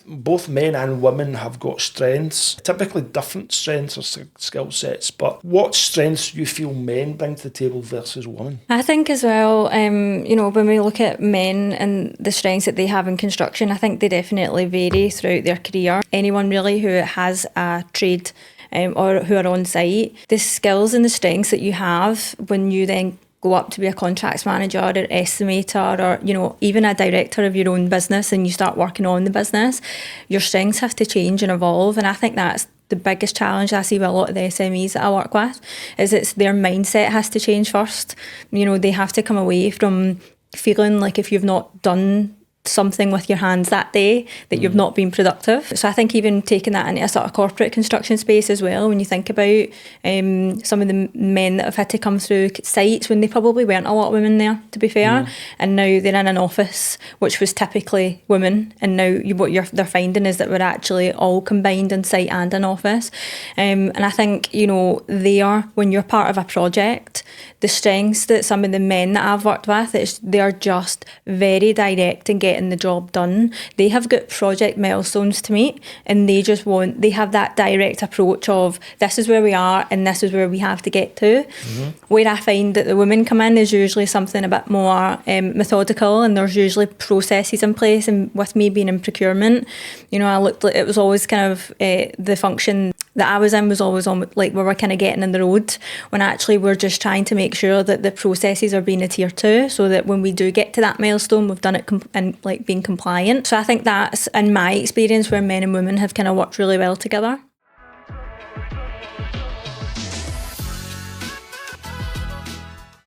both men and women have got strengths, typically different strengths or skill sets, but what strengths do you feel men bring to the table versus women? I think as well, when we look at men and the strengths that they have in construction, I think they definitely vary throughout their career. Anyone really who has a trade or who are on site, the skills and the strengths that you have when you then go up to be a contracts manager or estimator or, even a director of your own business and you start working on the business, your strengths have to change and evolve. And I think that's the biggest challenge I see with a lot of the SMEs that I work with, is it's their mindset has to change first. They have to come away from feeling like if you've not done something with your hands that day, that you've not been productive. So I think even taking that into a sort of corporate construction space as well, when you think about some of the men that have had to come through sites when they probably weren't a lot of women there, to be fair, and now they're in an office which was typically women, and now what they're finding is that we're actually all combined in site and in office. And I think, when you're part of a project, the strengths that some of the men that I've worked with, they're just very direct in getting the job done. They have got project milestones to meet, and they have that direct approach of this is where we are and this is where we have to get to. Where I find that the women come in is usually something a bit more methodical, and there's usually processes in place. And with me being in procurement, I looked like it was always kind of the function that I was in was always on, like we were kind of getting in the road, when actually we're just trying to make sure that the processes are being adhered to, so that when we do get to that milestone, we've done it and being compliant. So I think that's, in my experience, where men and women have kind of worked really well together.